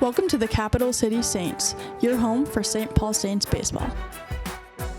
Welcome to the Capital City Saints, your home for St. Paul Saints baseball.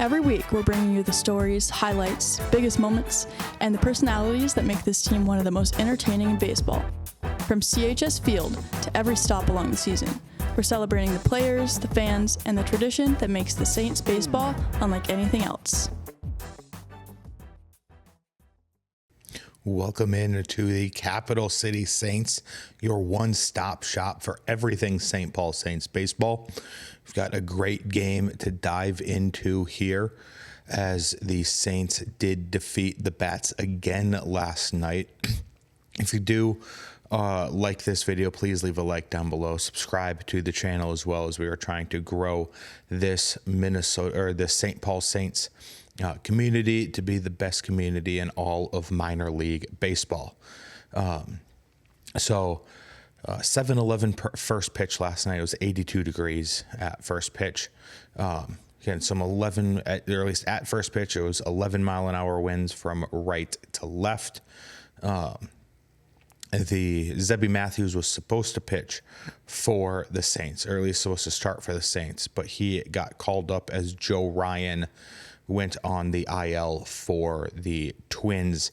Every week, we're bringing you the stories, highlights, biggest moments, and the personalities that make this team one of the most entertaining in baseball. From CHS Field to every stop along the season, we're celebrating the players, the fans, and the tradition that makes the Saints baseball unlike anything else. Welcome in to the Capital City Saints, your one-stop shop for everything St. Paul Saints baseball. We've got a great game to dive into here as the Saints did defeat the Bats again last night. If you do like this video, please leave a like down below. Subscribe to the channel as well, as we are trying to grow this the St. Paul Saints community to be the best community in all of minor league baseball. 7-11 first pitch last night. It was 82 degrees at first pitch. Again, some 11, or at least at first pitch, it was 11-mile-an-hour winds from right to left. The Zebby Matthews was supposed to pitch for the Saints, or at least supposed to start for the Saints, but he got called up as Joe Ryan went on the IL for the Twins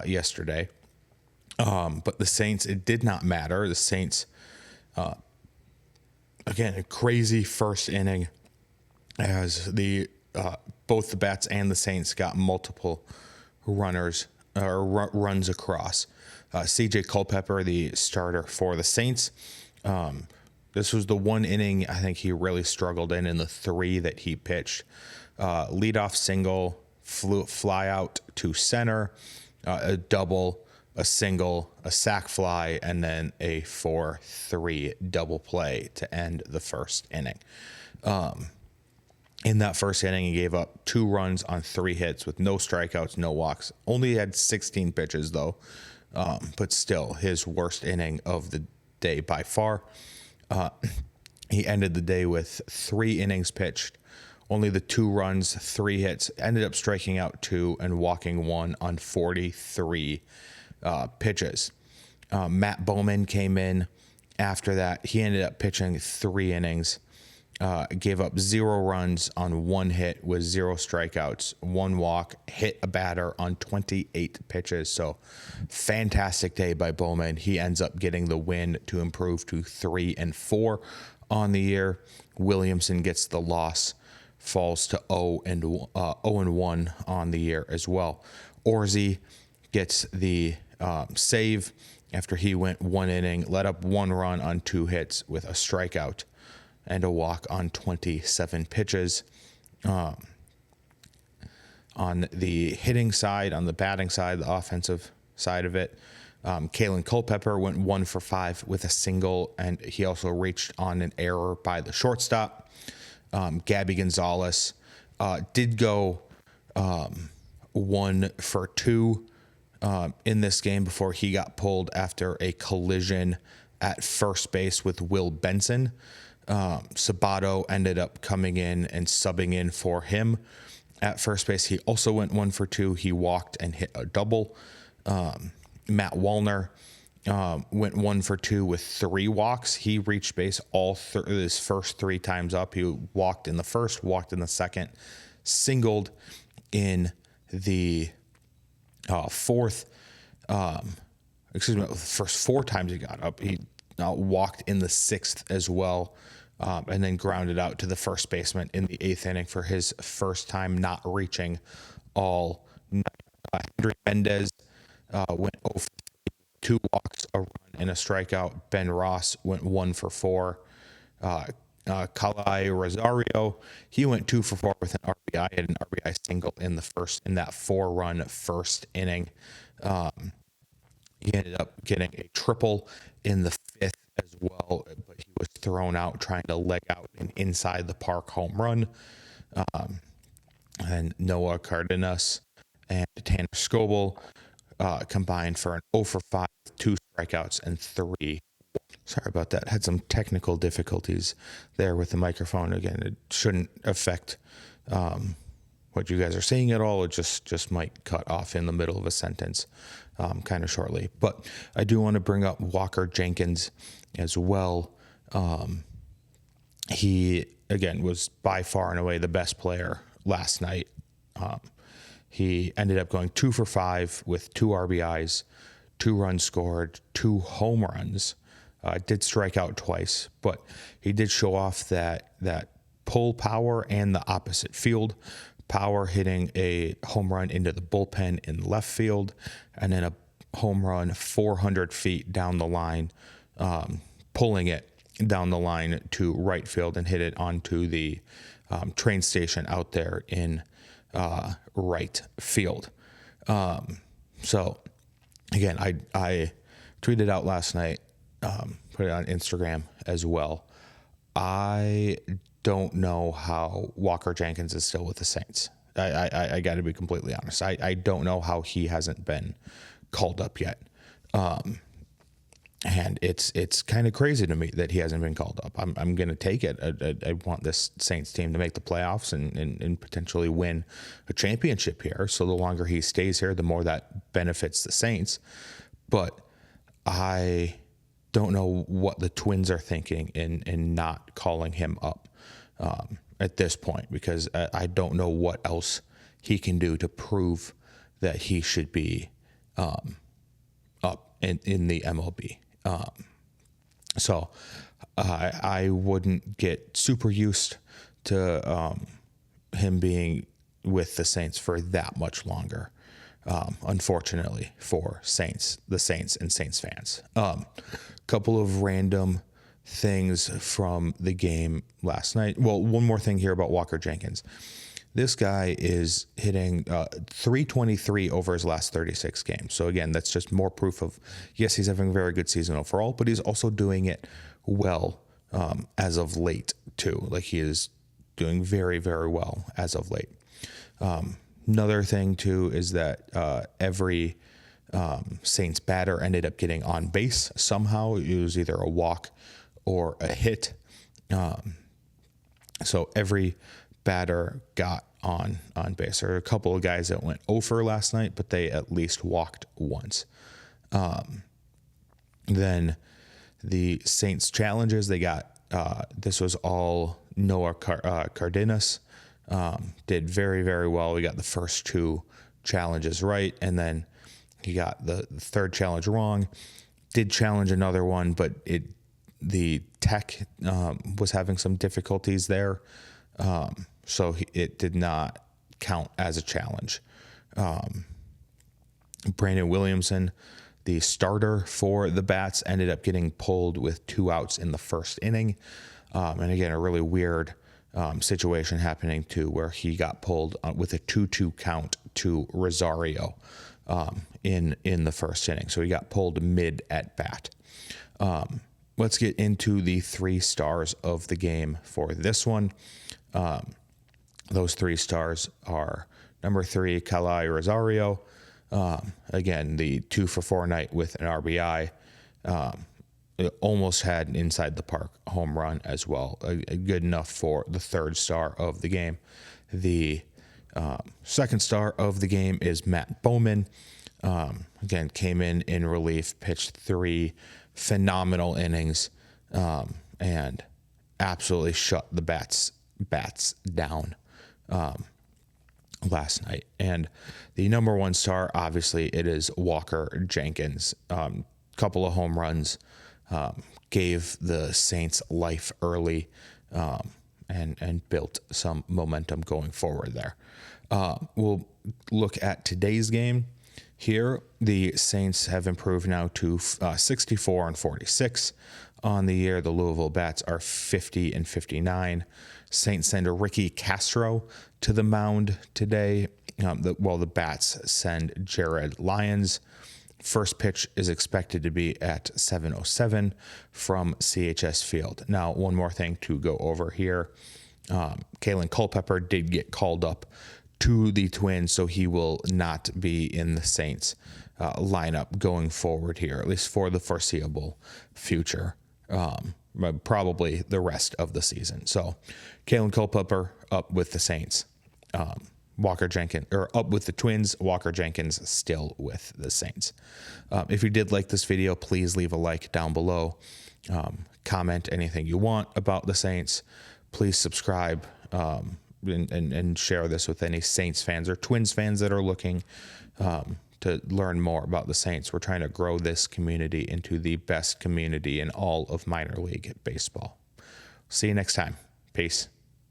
yesterday. But the Saints, it did not matter. The Saints, again, a crazy first inning as both the Bats and the Saints got multiple runs across. CJ Culpepper, the starter for the Saints, this was the one inning I think he really struggled in the three that he pitched. Leadoff single, fly out to center, a double, a single, a sac fly, and then a 4-3 double play to end the first inning. In that first inning, he gave up 2 runs on 3 hits with no strikeouts, no walks. Only had 16 pitches, though, but still his worst inning of the day by far. He ended the day with 3 innings pitched, only the 2 runs, 3 hits, ended up striking out 2 and walking 1 on 43 pitches. Matt Bowman came in after that. He ended up pitching 3 innings, gave up 0 runs on 1 hit with 0 strikeouts, 1 walk, hit a batter on 28 pitches. So fantastic day by Bowman. He ends up getting the win to improve to 3-4 on the year. Williamson gets the loss, falls to 0-1 on the year as well. Orze gets the save after he went 1 inning, let up 1 run on 2 hits with a strikeout and a walk on 27 pitches. On the hitting side, on the batting side, the offensive side of it, Kaelen Culpepper went 1 for 5 with a single, and he also reached on an error by the shortstop. Gabi Gonzalez did go 1 for 2 in this game before he got pulled after a collision at first base with Will Benson. Sabato ended up coming in and subbing in for him at first base. He also went 1 for 2. He walked and hit a double. Matt Wallner went 1 for 2 with 3 walks. He reached base his first 3 times up. He walked in the first, walked in the second, singled in the fourth. The first 4 times he got up. He walked in the 6th as well, and then grounded out to the first baseman in the 8th inning for his first time not reaching all night. Hendry Mendez went 0 for 2 walks, a run, and a strikeout. Ben Ross went 1 for 4. Kala'i Rosario, he went 2 for 4 with an RBI, had an RBI single in that 4-run first inning. He ended up getting a triple in the 5th as well, but he was thrown out trying to leg out an inside the park home run. And Noah Cardenas and Tanner Scoble combined for an 0 for 5, 2 strikeouts and 3. Sorry about that. Had some technical difficulties there with the microphone. Again, it shouldn't affect what you guys are seeing at all. It just might cut off in the middle of a sentence kind of shortly. But I do want to bring up Walker Jenkins as well. He, again, was by far and away the best player last night. He ended up going 2 for 5 with 2 RBIs, 2 runs scored, 2 home runs. Did strike out twice, but he did show off that pull power and the opposite field. Power hitting a home run into the bullpen in left field, and then a home run 400 feet down the line, pulling it down the line to right field and hit it onto the train station out there in right field. So again, I tweeted out last night, put it on Instagram as well. I don't know how Walker Jenkins is still with the Saints. I got to be completely honest. I don't know how he hasn't been called up yet. And it's kind of crazy to me that he hasn't been called up. I'm going to take it. I want this Saints team to make the playoffs and potentially win a championship here. So the longer he stays here, the more that benefits the Saints. But I don't know what the Twins are thinking in not calling him up at this point, because I don't know what else he can do to prove that he should be up in the MLB. So I wouldn't get super used to him being with the Saints for that much longer, unfortunately for the Saints and Saints fans. Couple of random things from the game last night. Well, one more thing here about Walker Jenkins. This guy is hitting 323 over his last 36 games. So again, that's just more proof of, yes, he's having a very good season overall, but he's also doing it well as of late too. Like, he is doing very, very well as of late. Another thing too is that every Saints batter ended up getting on base somehow. It was either a walk or a hit. So every batter got on base. There are a couple of guys that went over last night, but they at least walked once. Then the Saints challenges, they got, this was all Noah Cardenas, did very, very well. We got the first 2 challenges right, and then he got the third challenge wrong. Did challenge another one, but the tech was having some difficulties there. So it did not count as a challenge. Brandon Williamson, the starter for the Bats, ended up getting pulled with 2 outs in the first inning. And again, a really weird situation happening too, where he got pulled with a 2-2 count to Rosario in the first inning. So he got pulled mid at bat. Let's get into the 3 stars of the game for this one. Those 3 stars are number 3, Kala'i Rosario. Again, the 2 for 4 night with an RBI. It almost had an inside the park home run as well. Good enough for the 3rd star of the game. The 2nd star of the game is Matt Bowman. Again, came in relief, pitched 3 phenomenal innings, and absolutely shut the Bats down last night. And the number 1 star, obviously, it is Walker Jenkins. Couple of home runs, gave the Saints life early, and built some momentum going forward there. We'll look at today's game. Here, the Saints have improved now to 64-46 on the year. The Louisville Bats are 50-59. Saints send a Ricky Castro to the mound today, while the Bats send Jared Lyons. First pitch is expected to be at 7:07 from CHS Field. Now, one more thing to go over here. Kaelen Culpepper did get called up to the Twins, so he will not be in the Saints lineup going forward here, at least for the foreseeable future, probably the rest of the season. So Kaelen Culpepper up with the Saints, Walker Jenkins, or up with the Twins, Walker Jenkins still with the Saints. If you did like this video, please leave a like down below. Comment anything you want about the Saints. Please subscribe and share this with any Saints fans or Twins fans that are looking to learn more about the Saints. We're trying to grow this community into the best community in all of minor league baseball. See you next time. Peace.